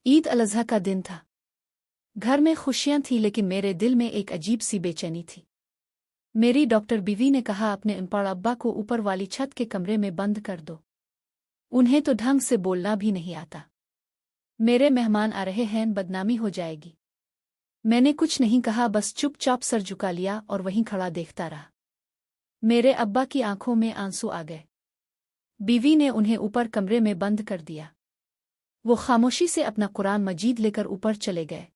ईद अल अज़हा का दिन था। घर में खुशियां थी लेकिन मेरे दिल में एक अजीब सी बेचैनी थी। मेरी डॉक्टर बीवी ने कहा अपने अनपढ़ अब्बा को ऊपर वाली छत के कमरे में बंद कर दो, उन्हें तो ढंग से बोलना भी नहीं आता। मेरे मेहमान आ रहे हैं, बदनामी हो जाएगी। मैंने कुछ नहीं कहा, बस चुपचाप सर झुका लिया और वहीं खड़ा देखता रहा। मेरे अब्बा की आंखों में आंसू आ गए। बीवी ने उन्हें ऊपर कमरे में बंद कर दिया। वो खामोशी से अपना कुरान मजीद लेकर ऊपर चले गए।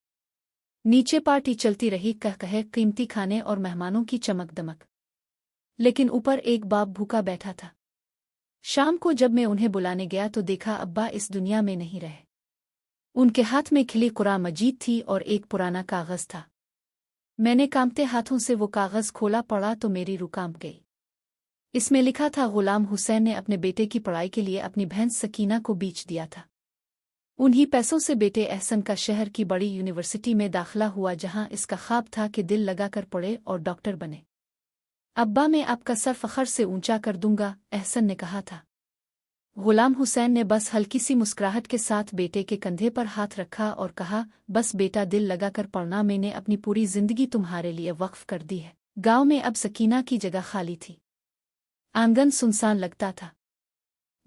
नीचे पार्टी चलती रही, कह कहे कीमती खाने और मेहमानों की चमक दमक। लेकिन ऊपर एक बाप भूखा बैठा था। शाम को जब मैं उन्हें बुलाने गया तो देखा अब्बा इस दुनिया में नहीं रहे। उनके हाथ में खिली कुरान मजीद थी और एक पुराना कागज था। मैंने कांपते हाथों से वो कागज खोला, पढ़ा तो मेरी रूह कांप गई। इसमें लिखा था गुलाम हुसैन ने अपने बेटे की पढ़ाई के लिए अपनी बहन सकीना को बेच दिया था। उन्हीं पैसों से बेटे एहसन का शहर की बड़ी यूनिवर्सिटी में दाखिला हुआ, जहां इसका ख्वाब था कि दिल लगाकर पढ़े और डॉक्टर बने। अब्बा, मैं आपका सर फखर से ऊंचा कर दूंगा, एहसन ने कहा था। गुलाम हुसैन ने बस हल्की सी मुस्कुराहट के साथ बेटे के कंधे पर हाथ रखा और कहा, बस बेटा, दिल लगाकर पढ़ना, मैंने अपनी पूरी जिंदगी तुम्हारे लिए वक्फ कर दी है। गांव में अब सकीना की जगह खाली थी। आंगन सुनसान लगता था।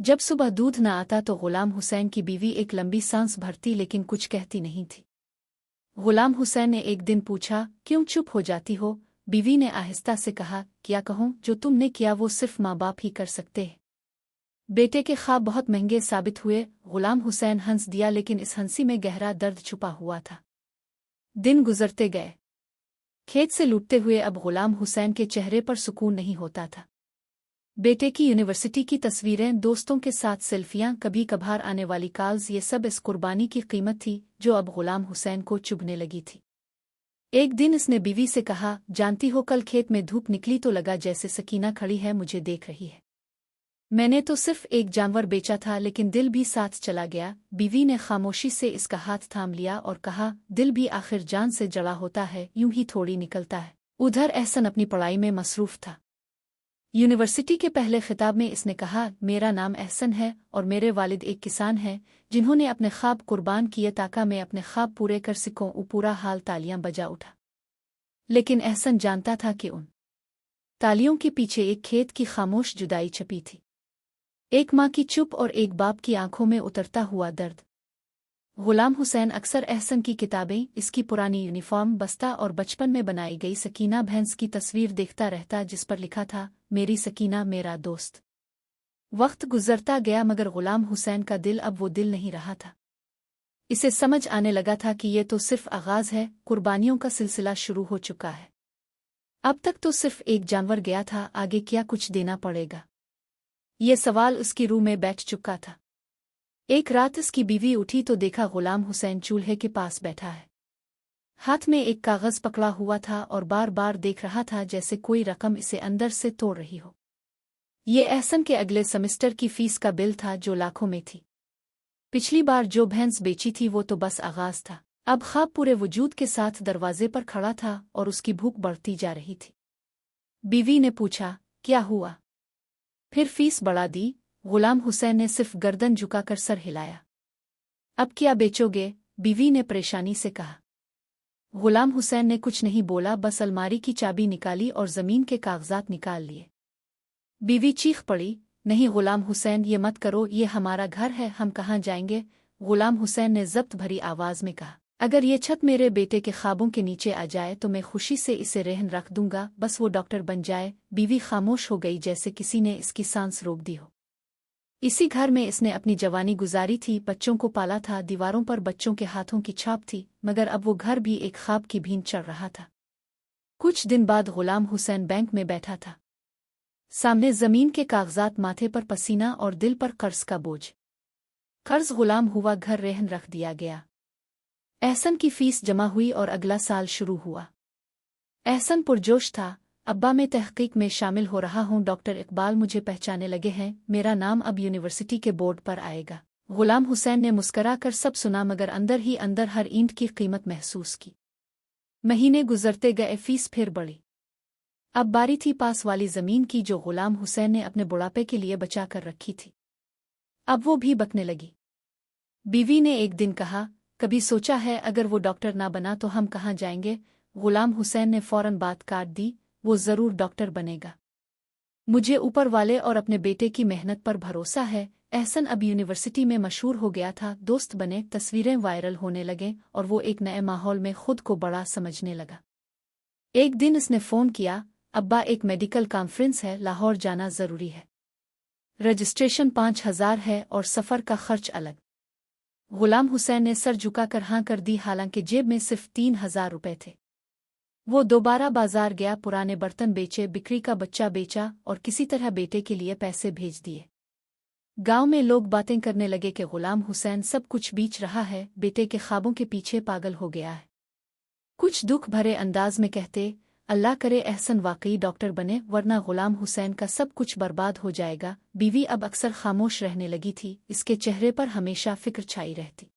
जब सुबह दूध न आता तो गुलाम हुसैन की बीवी एक लंबी सांस भरती लेकिन कुछ कहती नहीं थी। गुलाम हुसैन ने एक दिन पूछा, क्यों चुप हो जाती हो? बीवी ने आहिस्ता से कहा, क्या कहूँ, जो तुमने किया वो सिर्फ माँ बाप ही कर सकते हैं। बेटे के ख्वाब बहुत महंगे साबित हुए। गुलाम हुसैन हंस दिया, लेकिन इस हंसी में गहरा दर्द छुपा हुआ था। दिन गुजरते गए। खेत से लौटते हुए अब गुलाम हुसैन के चेहरे पर सुकून नहीं होता था। बेटे की यूनिवर्सिटी की तस्वीरें, दोस्तों के साथ सेल्फियां, कभी कभार आने वाली कॉल्स, ये सब इस कुर्बानी की कीमत थी जो अब गुलाम हुसैन को चुभने लगी थी। एक दिन इसने बीवी से कहा, जानती हो, कल खेत में धूप निकली तो लगा जैसे सकीना खड़ी है, मुझे देख रही है। मैंने तो सिर्फ एक जानवर बेचा था, लेकिन दिल भी साथ चला गया। बीवी ने खामोशी से इसका हाथ थाम लिया और कहा, दिल भी आखिर जान से जड़ा होता है, यूं ही थोड़ी निकलता है। उधर एहसन अपनी पढ़ाई में मसरूफ था। यूनिवर्सिटी के पहले खिताब में इसने कहा, मेरा नाम एहसन है और मेरे वालिद एक किसान हैं जिन्होंने अपने ख्वाब कुर्बान किए ताकि मैं अपने ख्वाब पूरे कर सकूं। पूरा हाल तालियां बजा उठा। लेकिन एहसन जानता था कि उन तालियों के पीछे एक खेत की खामोश जुदाई छपी थी, एक माँ की चुप और एक बाप की आंखों में उतरता हुआ दर्द। गुलाम हुसैन अक्सर एहसन की किताबें, इसकी पुरानी यूनिफॉर्म, बस्ता और बचपन में बनाई गई सकीना भैंस की तस्वीर देखता रहता, जिस पर लिखा था, मेरी सकीना, मेरा दोस्त। वक्त गुजरता गया मगर गुलाम हुसैन का दिल अब वो दिल नहीं रहा था। इसे समझ आने लगा था कि ये तो सिर्फ आगाज है, कुर्बानियों का सिलसिला शुरू हो चुका है। अब तक तो सिर्फ एक जानवर गया था, आगे क्या कुछ देना पड़ेगा? ये सवाल उसकी रूह में बैठ चुका था। एक रात इसकी बीवी उठी तो देखा गुलाम हुसैन चूल्हे के पास बैठा है। हाथ में एक कागज पकड़ा हुआ था और बार बार देख रहा था जैसे कोई रकम इसे अंदर से तोड़ रही हो। ये एहसन के अगले सेमेस्टर की फीस का बिल था जो लाखों में थी। पिछली बार जो भैंस बेची थी वो तो बस आगाज था, अब ख्वाब पूरे वजूद के साथ दरवाजे पर खड़ा था और उसकी भूख बढ़ती जा रही थी। बीवी ने पूछा, क्या हुआ? फिर फीस बढ़ा दी? गुलाम हुसैन ने सिर्फ गर्दन झुकाकर सर हिलाया। अब क्या बेचोगे? बीवी ने परेशानी से कहा। गुलाम हुसैन ने कुछ नहीं बोला, बस अलमारी की चाबी निकाली और जमीन के कागजात निकाल लिए। बीवी चीख पड़ी, नहीं गुलाम हुसैन, ये मत करो, ये हमारा घर है, हम कहाँ जाएंगे? गुलाम हुसैन ने जब्त भरी आवाज में कहा, अगर ये छत मेरे बेटे के ख्वाबों के नीचे आ जाए तो मैं खुशी से इसे रहन रख दूंगा, बस वो डॉक्टर बन जाए। बीवी खामोश हो गई, जैसे किसी ने इसकी सांस रोक दी हो। इसी घर में इसने अपनी जवानी गुजारी थी, बच्चों को पाला था, दीवारों पर बच्चों के हाथों की छाप थी, मगर अब वो घर भी एक ख्वाब की भीन चढ़ रहा था। कुछ दिन बाद गुलाम हुसैन बैंक में बैठा था। सामने जमीन के कागजात, माथे पर पसीना और दिल पर कर्ज का बोझ। कर्ज गुलाम हुआ, घर रहन रख दिया गया। एहसन की फीस जमा हुई और अगला साल शुरू हुआ। एहसन पुरजोश था, अब्बा, मैं तहकीक में शामिल हो रहा हूँ, डॉक्टर इकबाल मुझे पहचाने लगे हैं, मेरा नाम अब यूनिवर्सिटी के बोर्ड पर आएगा। गुलाम हुसैन ने मुस्करा कर सब सुना, मगर अंदर ही अंदर हर ईंट की कीमत महसूस की। महीने गुजरते गए, फीस फिर बढ़ी। अब बारी थी पास वाली जमीन की जो गुलाम हुसैन ने अपने बुढ़ापे के लिए बचा कर रखी थी। अब वो भी बकने लगी। बीवी ने एक दिन कहा, कभी सोचा है अगर वो डॉक्टर ना बना तो हम कहाँ जाएंगे? गुलाम हुसैन ने फौरन बात काट दी। वो जरूर डॉक्टर बनेगा। मुझे ऊपर वाले और अपने बेटे की मेहनत पर भरोसा है। एहसन अब यूनिवर्सिटी में मशहूर हो गया था, दोस्त बने, तस्वीरें वायरल होने लगे और वो एक नए माहौल में खुद को बड़ा समझने लगा। एक दिन उसने फ़ोन किया, अब्बा एक मेडिकल कॉन्फ्रेंस है, लाहौर जाना ज़रूरी है। रजिस्ट्रेशन 5,000 है और सफ़र का खर्च अलग। गुलाम हुसैन ने सर झुकाकर हाँ कर दी, हालांकि जेब में सिर्फ 3,000 रुपये थे। वो दोबारा बाजार गया, पुराने बर्तन बेचे, बिक्री का बच्चा बेचा और किसी तरह बेटे के लिए पैसे भेज दिए। गांव में लोग बातें करने लगे कि गुलाम हुसैन सब कुछ बेच रहा है, बेटे के ख्वाबों के पीछे पागल हो गया है। कुछ दुख भरे अंदाज में कहते, अल्लाह करे एहसन वाकई डॉक्टर बने, वरना गुलाम हुसैन का सब कुछ बर्बाद हो जाएगा। बीवी अब अक्सर खामोश रहने लगी थी, इसके चेहरे पर हमेशा फिक्र छाई रहती।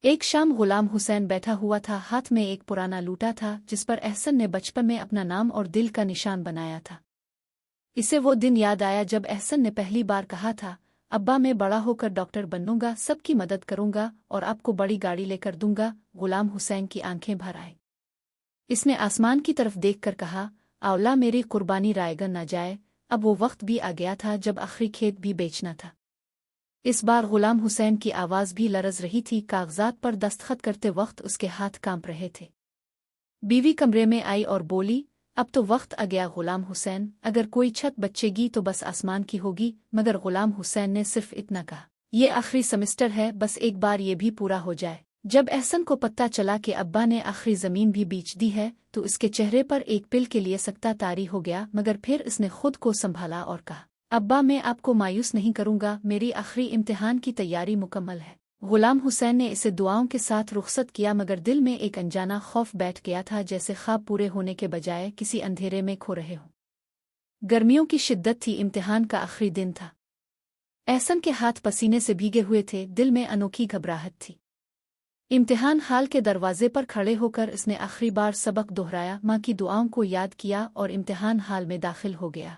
एक शाम गुलाम हुसैन बैठा हुआ था, हाथ में एक पुराना लूटा था जिस पर एहसन ने बचपन में अपना नाम और दिल का निशान बनाया था। इसे वो दिन याद आया जब एहसन ने पहली बार कहा था, अब्बा मैं बड़ा होकर डॉक्टर बनूंगा, सबकी मदद करूंगा और आपको बड़ी गाड़ी लेकर दूंगा। गुलाम हुसैन की आंखें भर आई। इसने आसमान की तरफ देखकर कहा, औला मेरी कुर्बानी रायगन न जाए। अब वो वक्त भी आ गया था जब आखिरी खेत भी बेचना था। इस बार गुलाम हुसैन की आवाज़ भी लरज रही थी, कागजात पर दस्तखत करते वक्त उसके हाथ कांप रहे थे। बीवी कमरे में आई और बोली, अब तो वक्त आ गया गुलाम हुसैन, अगर कोई छत बचेगी तो बस आसमान की होगी। मगर गुलाम हुसैन ने सिर्फ इतना कहा, ये आखिरी सेमेस्टर है, बस एक बार ये भी पूरा हो जाए। जब एहसन को पता चला कि अब्बा ने आखिरी ज़मीन भी बेच दी है तो इसके चेहरे पर एक पिल के लिए सकता तारी हो गया, मगर फिर इसने खुद को संभाला और कहा, अब्बा मैं आपको मायूस नहीं करूंगा, मेरी आखिरी इम्तिहान की तैयारी मुकम्मल है। गुलाम हुसैन ने इसे दुआओं के साथ रुखसत किया, मगर दिल में एक अनजाना खौफ बैठ गया था, जैसे ख्वाब पूरे होने के बजाय किसी अंधेरे में खो रहे हों। गर्मियों की शिद्दत थी, इम्तिहान का आखिरी दिन था। एहसन के हाथ पसीने से भीगे हुए थे, दिल में अनोखी घबराहट थी। इम्तिहान हाल के दरवाजे पर खड़े होकर इसने आखिरी बार सबक दोहराया, माँ की दुआओं को याद किया और इम्तिहान हाल में दाखिल हो गया।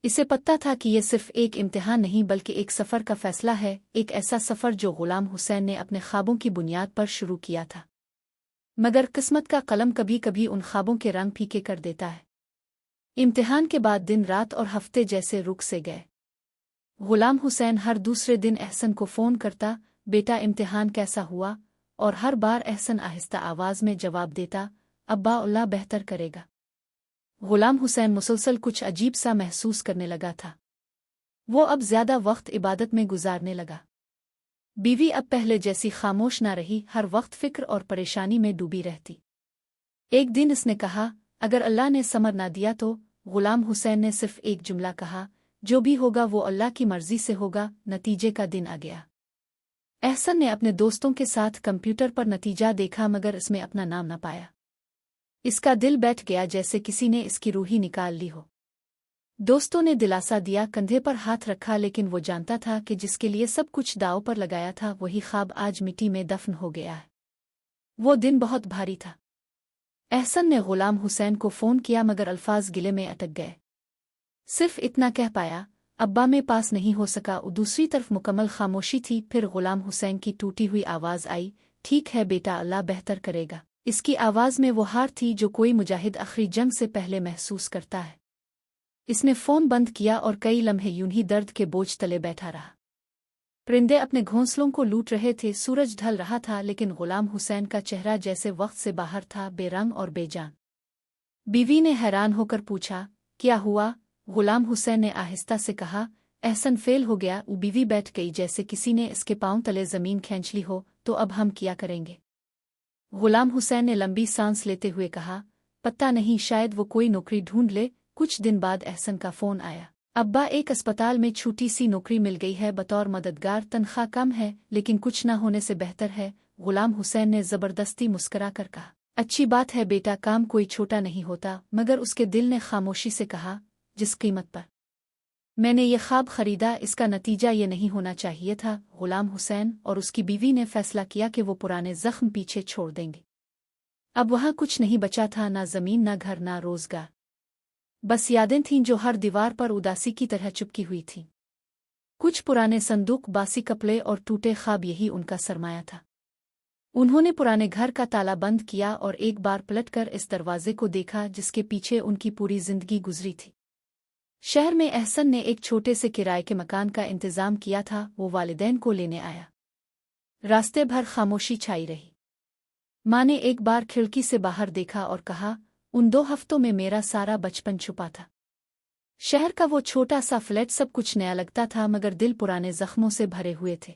इसे पता था कि यह सिर्फ एक इम्तिहान नहीं बल्कि एक सफ़र का फैसला है, एक ऐसा सफ़र जो गुलाम हुसैन ने अपने ख्वाबों की बुनियाद पर शुरू किया था। मगर किस्मत का कलम कभी कभी उन ख्वाबों के रंग फीके कर देता है। इम्तिहान के बाद दिन रात और हफ्ते जैसे रुक से गए। गुलाम हुसैन हर दूसरे दिन एहसन को फ़ोन करता, बेटा इम्तिहान कैसा हुआ? और हर बार एहसन आहिस्ता आवाज़ में जवाब देता, अब्बा अल्लाह बेहतर करेगा। गुलाम हुसैन मुसलसल कुछ अजीब सा महसूस करने लगा था। वो अब ज्यादा वक्त इबादत में गुजारने लगा। बीवी अब पहले जैसी खामोश ना रही, हर वक्त फिक्र और परेशानी में डूबी रहती। एक दिन इसने कहा, अगर अल्लाह ने समर ना दिया तो? गुलाम हुसैन ने सिर्फ एक जुमला कहा, जो भी होगा वो अल्लाह की मर्जी से होगा। नतीजे का दिन आ गया। एहसन ने अपने दोस्तों के साथ कंप्यूटर पर नतीजा देखा, मगर इसमें अपना नाम न पाया। इसका दिल बैठ गया, जैसे किसी ने इसकी रूह ही निकाल ली हो। दोस्तों ने दिलासा दिया, कंधे पर हाथ रखा, लेकिन वो जानता था कि जिसके लिए सब कुछ दांव पर लगाया था वही ख्वाब आज मिट्टी में दफन हो गया है। वो दिन बहुत भारी था। एहसन ने गुलाम हुसैन को फ़ोन किया, मगर अल्फाज गिले में अटक गए। सिर्फ इतना कह पाया, अब्बा में पास नहीं हो सका। दूसरी तरफ मुकम्मल खामोशी थी। फिर गुलाम हुसैन की टूटी हुई आवाज़ आई, ठीक है बेटा, अल्लाह बेहतर करेगा। इसकी आवाज़ में वो हार थी जो कोई मुजाहिद आखिरी जंग से पहले महसूस करता है। इसने फ़ोन बंद किया और कई लम्हे यूं ही दर्द के बोझ तले बैठा रहा। परिंदे अपने घोंसलों को लूट रहे थे, सूरज ढल रहा था, लेकिन गुलाम हुसैन का चेहरा जैसे वक्त से बाहर था, बेरंग और बेजान। बीवी ने हैरान होकर पूछा, क्या हुआ? गुलाम हुसैन ने आहिस्ता से कहा, एहसन फेल हो गया। बीवी बैठ गई, जैसे किसी ने इसके पांव तले ज़मीन खींच ली हो। तो अब हम क्या करेंगे? गुलाम हुसैन ने लंबी सांस लेते हुए कहा, पता नहीं, शायद वो कोई नौकरी ढूंढ ले। कुछ दिन बाद एहसन का फ़ोन आया, अब्बा एक अस्पताल में छोटी सी नौकरी मिल गई है बतौर मददगार, तनख्वाह कम है लेकिन कुछ न होने से बेहतर है। गुलाम हुसैन ने ज़बरदस्ती मुस्करा कर कहा, अच्छी बात है बेटा, काम कोई छोटा नहीं होता। मगर उसके दिल ने खामोशी से कहा, जिस कीमत पर मैंने ये ख्वाब खरीदा, इसका नतीजा ये नहीं होना चाहिए था। गुलाम हुसैन और उसकी बीवी ने फैसला किया कि वो पुराने जख्म पीछे छोड़ देंगे। अब वहाँ कुछ नहीं बचा था, ना ज़मीन, ना घर, ना रोज़गार। बस यादें थीं जो हर दीवार पर उदासी की तरह चिपकी हुई थीं। कुछ पुराने संदूक, बासी कपड़े और टूटे ख्वाब, यही उनका सरमाया था। उन्होंने पुराने घर का ताला बंद किया और एक बार पलटकर इस दरवाजे को देखा जिसके पीछे उनकी पूरी जिंदगी गुजरी थी। शहर में एहसन ने एक छोटे से किराए के मकान का इंतजाम किया था। वो वालिदैन को लेने आया। रास्ते भर खामोशी छाई रही। माँ ने एक बार खिड़की से बाहर देखा और कहा, उन 2 हफ्तों में मेरा सारा बचपन छुपा था। शहर का वो छोटा सा फ्लैट सब कुछ नया लगता था, मगर दिल पुराने जख्मों से भरे हुए थे।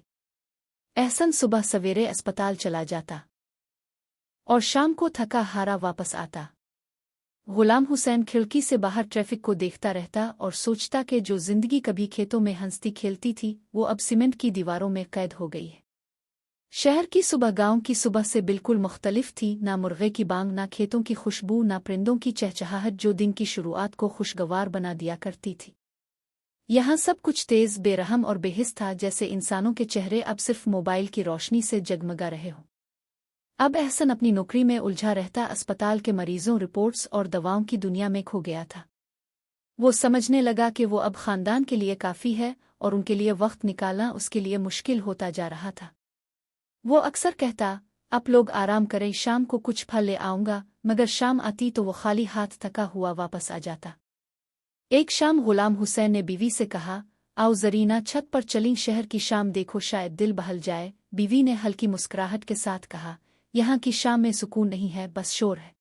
एहसन सुबह सवेरे अस्पताल चला जाता और शाम को थका हारा वापस आता। गुलाम हुसैन खिड़की से बाहर ट्रैफिक को देखता रहता और सोचता कि जो जिंदगी कभी खेतों में हंसती खेलती थी वो अब सीमेंट की दीवारों में कैद हो गई है। शहर की सुबह गांव की सुबह से बिल्कुल मुख्तलिफ थी। ना मुर्गे की बांग, ना खेतों की खुशबू, ना परिंदों की चहचहाहट जो दिन की शुरुआत को खुशगवार बना दिया करती थी। यहाँ सब कुछ तेज, बेरहम और बेहिस था, जैसे इंसानों के चेहरे अब सिर्फ मोबाइल की रोशनी से जगमगा रहे हों। अब एहसन अपनी नौकरी में उलझा रहता अस्पताल के मरीजों, रिपोर्ट्स और दवाओं की दुनिया में खो गया था। वो समझने लगा कि वो अब खानदान के लिए काफ़ी है और उनके लिए वक्त निकालना उसके लिए मुश्किल होता जा रहा था। वो अक्सर कहता, अब लोग आराम करें, शाम को कुछ फल ले आऊंगा, मगर शाम आती तो वो खाली हाथ थका हुआ वापस आ जाता। एक शाम गुलाम हुसैन ने बीवी से कहा, आओ जरीना, छत पर चलीं, शहर की शाम देखो, शायद दिल बहल जाए। बीवी ने हल्की मुस्कुराहट के साथ कहा, यहाँ की शाम में सुकून नहीं है, बस शोर है।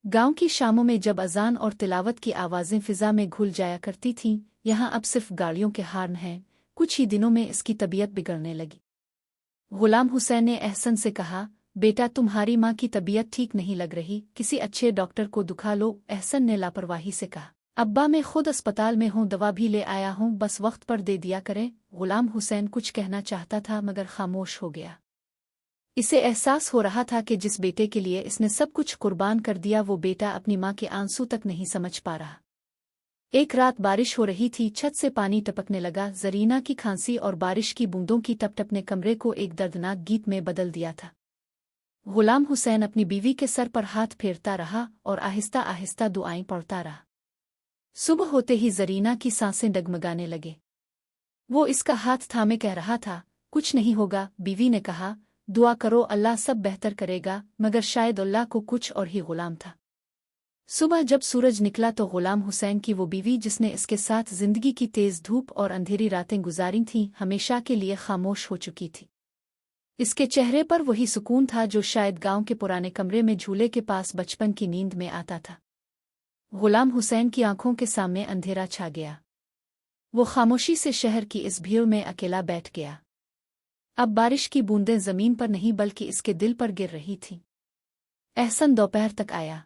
गांव की शामों में जब अजान और तिलावत की आवाज़ें फिजा में घुल जाया करती थीं, यहाँ अब सिर्फ गाड़ियों के हॉर्न हैं। कुछ ही दिनों में इसकी तबीयत बिगड़ने लगी। गुलाम हुसैन ने एहसन से कहा, बेटा तुम्हारी माँ की तबीयत ठीक नहीं लग रही, किसी अच्छे डॉक्टर को दिखा लो। एहसन ने लापरवाही से कहा, अब्बा मैं खुद अस्पताल में हूँ, दवा भी ले आया हूँ, बस वक्त पर दे दिया करें। गुलाम हुसैन कुछ कहना चाहता था मगर खामोश हो गया। इसे एहसास हो रहा था कि जिस बेटे के लिए इसने सब कुछ कुर्बान कर दिया वो बेटा अपनी माँ के आंसू तक नहीं समझ पा रहा। एक रात बारिश हो रही थी, छत से पानी टपकने लगा। जरीना की खांसी और बारिश की बूंदों की टपटप ने कमरे को एक दर्दनाक गीत में बदल दिया था। गुलाम हुसैन अपनी बीवी के सर पर हाथ फेरता रहा और आहिस्ता आहिस्ता दुआएं पढ़ता रहा। सुबह होते ही जरीना की सांसें डगमगाने लगे। वो इसका हाथ थामे कह रहा था, कुछ नहीं होगा। बीवी ने कहा, दुआ करो, अल्लाह सब बेहतर करेगा। मगर शायद अल्लाह को कुछ और ही गुलाम था। सुबह जब सूरज निकला तो गुलाम हुसैन की वो बीवी, जिसने इसके साथ जिंदगी की तेज धूप और अंधेरी रातें गुजारी थीं, हमेशा के लिए खामोश हो चुकी थी। इसके चेहरे पर वही सुकून था जो शायद गांव के पुराने कमरे में झूले के पास बचपन की नींद में आता था। गुलाम हुसैन की आंखों के सामने अंधेरा छा गया। वो खामोशी से शहर की इस भीड़ में अकेला बैठ गया। अब बारिश की बूंदें जमीन पर नहीं बल्कि इसके दिल पर गिर रही थीं। एहसन दोपहर तक आया।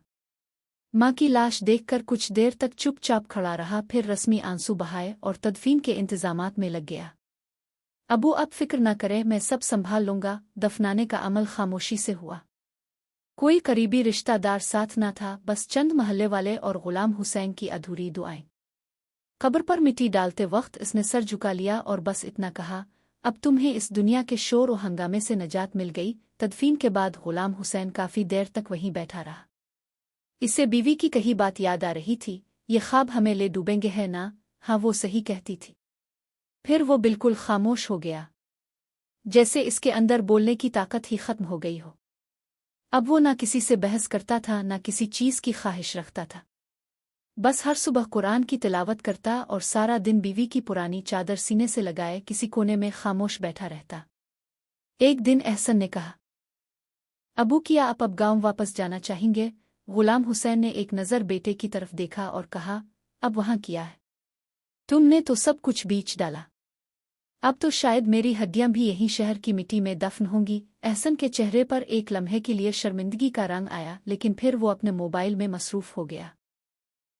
माँ की लाश देखकर कुछ देर तक चुपचाप खड़ा रहा, फिर रस्मी आंसू बहाए और तदफीन के इंतजामात में लग गया। अबू अब फिक्र न करे, मैं सब संभाल लूंगा। दफनाने का अमल खामोशी से हुआ। कोई करीबी रिश्तेदार साथ न था, बस चंद महल्ले वाले और गुलाम हुसैन की अधूरी दुआएं। कब्र पर मिट्टी डालते वक्त इसने सर झुका लिया और बस इतना कहा, अब तुम्हें इस दुनिया के शोर और हंगामे से नजात मिल गई। तदफीन के बाद गुलाम हुसैन काफी देर तक वहीं बैठा रहा। इसे बीवी की कही बात याद आ रही थी, ये ख्वाब हमें ले डूबेंगे है ना? हाँ, वो सही कहती थी। फिर वो बिल्कुल खामोश हो गया, जैसे इसके अंदर बोलने की ताकत ही खत्म हो गई हो। अब वो ना किसी से बहस करता था, ना किसी चीज की ख्वाहिश रखता था। बस हर सुबह कुरान की तिलावत करता और सारा दिन बीवी की पुरानी चादर सीने से लगाए किसी कोने में खामोश बैठा रहता। एक दिन एहसन ने कहा, अबू क्या आप अब गांव वापस जाना चाहेंगे? गुलाम हुसैन ने एक नज़र बेटे की तरफ देखा और कहा, अब वहां किया है? तुमने तो सब कुछ बीच डाला। अब तो शायद मेरी हड्डियां भी यहीं शहर की मिट्टी में दफन होंगी। एहसन के चेहरे पर एक लम्हे के लिए शर्मिंदगी का रंग आया, लेकिन फिर वो अपने मोबाइल में मसरूफ हो गया।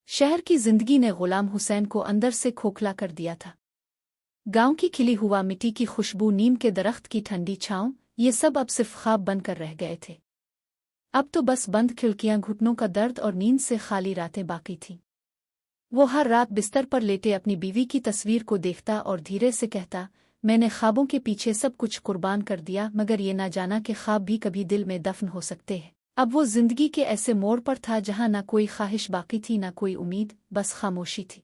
शहर की जिंदगी ने गुलाम हुसैन को अंदर से खोखला कर दिया था। गांव की खिली हुआ मिट्टी की खुशबू, नीम के दरख्त की ठंडी छांव, ये सब अब सिर्फ ख्वाब बनकर रह गए थे। अब तो बस बंद खिड़कियां, घुटनों का दर्द और नींद से खाली रातें बाकी थीं। वो हर रात बिस्तर पर लेटे अपनी बीवी की तस्वीर को देखता और धीरे से कहता, मैंने ख्वाबों के पीछे सब कुछ कुर्बान कर दिया, मगर ये ना जाना कि ख्वाब भी कभी दिल में दफन हो सकते हैं। अब वो जिंदगी के ऐसे मोड़ पर था जहां ना कोई ख्वाहिश बाकी थी, ना कोई उम्मीद, बस खामोशी थी।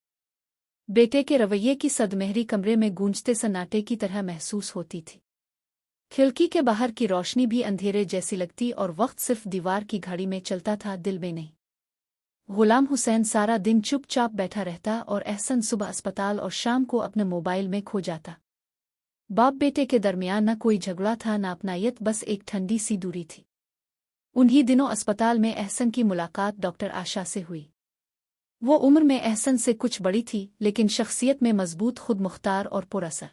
बेटे के रवैये की सदमेहरी कमरे में गूंजते सन्नाटे की तरह महसूस होती थी। खिड़की के बाहर की रोशनी भी अंधेरे जैसी लगती और वक्त सिर्फ दीवार की घड़ी में चलता था, दिल में नहीं। गुलाम हुसैन सारा दिन चुपचाप बैठा रहता और एहसन सुबह अस्पताल और शाम को अपने मोबाइल में खो जाता। बाप बेटे के दरमियान न कोई झगड़ा था, न अपनायत, बस एक ठंडी सी दूरी थी। उन्हीं दिनों अस्पताल में एहसन की मुलाकात डॉक्टर आशा से हुई। वो उम्र में एहसन से कुछ बड़ी थी, लेकिन शख्सियत में मजबूत, खुद मुख्तार और पुरअसर।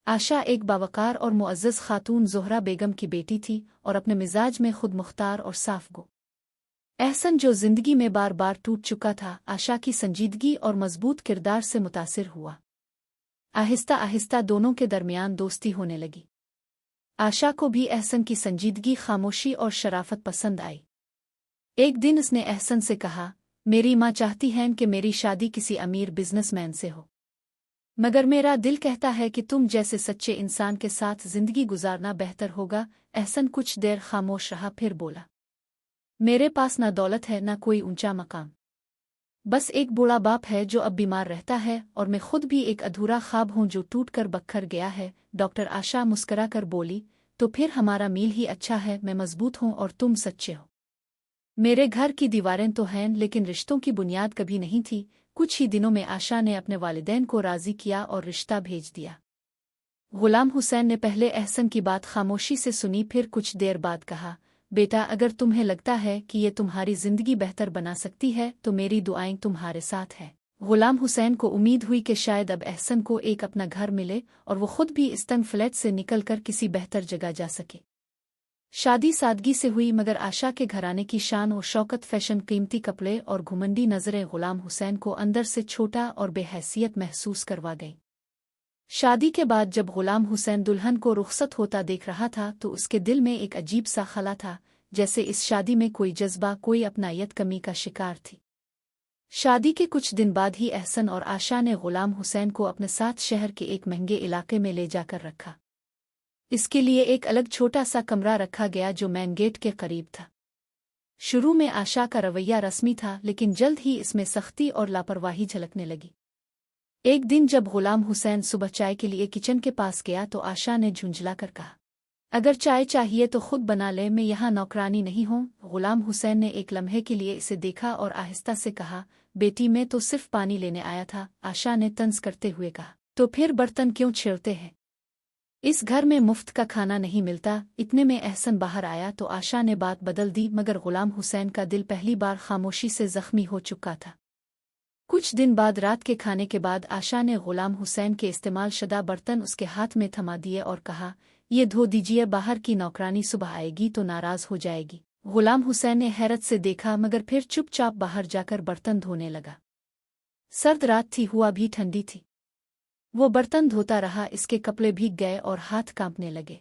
आशा एक बावकार और मुअज़्ज़ज़ खातून ज़ोहरा बेगम की बेटी थी और अपने मिजाज में खुद मुख्तार और साफ गो। एहसन जो जिंदगी में बार बार टूट चुका था, आशा की संजीदगी और मजबूत किरदार से मुतासिर हुआ। आहिस्ता आहिस्ता दोनों के दरमियान दोस्ती होने लगी। आशा को भी एहसन की संजीदगी, खामोशी और शराफत पसंद आई। एक दिन उसने एहसन से कहा, मेरी माँ चाहती है कि मेरी शादी किसी अमीर बिजनेसमैन से हो, मगर मेरा दिल कहता है कि तुम जैसे सच्चे इंसान के साथ जिंदगी गुजारना बेहतर होगा। एहसन कुछ देर खामोश रहा, फिर बोला, मेरे पास ना दौलत है, ना कोई ऊंचा मकाम, बस एक बूढ़ा बाप है जो अब बीमार रहता है, और मैं खुद भी एक अधूरा ख्वाब हूं जो टूट कर बखर गया है। डॉक्टर आशा मुस्करा कर बोली, तो फिर हमारा मील ही अच्छा है। मैं मजबूत हूं और तुम सच्चे हो। मेरे घर की दीवारें तो हैं, लेकिन रिश्तों की बुनियाद कभी नहीं थी। कुछ ही दिनों में आशा ने अपने वालिदैन को राजी किया और रिश्ता भेज दिया। गुलाम हुसैन ने पहले एहसन की बात खामोशी से सुनी, फिर कुछ देर बाद कहा, बेटा, अगर तुम्हें लगता है कि ये तुम्हारी जिंदगी बेहतर बना सकती है तो मेरी दुआएं तुम्हारे साथ है। गुलाम हुसैन को उम्मीद हुई कि शायद अब एहसन को एक अपना घर मिले और वो खुद भी इस तंग फ्लैट से निकलकर किसी बेहतर जगह जा सके। शादी सादगी से हुई, मगर आशा के घराने की शान और शौकत, फैशन, कीमती कपड़े और घुमंडी नजरें गुलाम हुसैन को अंदर से छोटा और बेहैसियत महसूस करवा गई। शादी के बाद जब गुलाम हुसैन दुल्हन को रुखसत होता देख रहा था तो उसके दिल में एक अजीब सा खला था, जैसे इस शादी में कोई जज्बा, कोई अपनायत कमी का शिकार थी। शादी के कुछ दिन बाद ही एहसन और आशा ने गुलाम हुसैन को अपने साथ शहर के एक महंगे इलाके में ले जाकर रखा। इसके लिए एक अलग छोटा सा कमरा रखा गया जो मेन गेट के करीब था। शुरू में आशा का रवैया रस्मी था, लेकिन जल्द ही इसमें सख्ती और लापरवाही झलकने लगी। एक दिन जब गुलाम हुसैन सुबह चाय के लिए किचन के पास गया तो आशा ने झुंझला कर कहा, अगर चाय चाहिए तो खुद बना ले, मैं यहाँ नौकरानी नहीं हूँ। गुलाम हुसैन ने एक लम्हे के लिए इसे देखा और आहिस्ता से कहा, बेटी, मैं तो सिर्फ पानी लेने आया था। आशा ने तंज करते हुए कहा, तो फिर बर्तन क्यों छेड़ते हैं? इस घर में मुफ्त का खाना नहीं मिलता। इतने में एहसन बाहर आया तो आशा ने बात बदल दी, मगर गुलाम हुसैन का दिल पहली बार खामोशी से जख्मी हो चुका था। कुछ दिन बाद रात के खाने के बाद आशा ने गुलाम हुसैन के इस्तेमाल शुदा बर्तन उसके हाथ में थमा दिए और कहा, ये धो दीजिए, बाहर की नौकरानी सुबह आएगी तो नाराज हो जाएगी। गुलाम हुसैन ने हैरत से देखा, मगर फिर चुपचाप बाहर जाकर बर्तन धोने लगा। सर्द रात थी, हुआ भी ठंडी थी। वो बर्तन धोता रहा, इसके कपड़े भीग गए और हाथ कांपने लगे,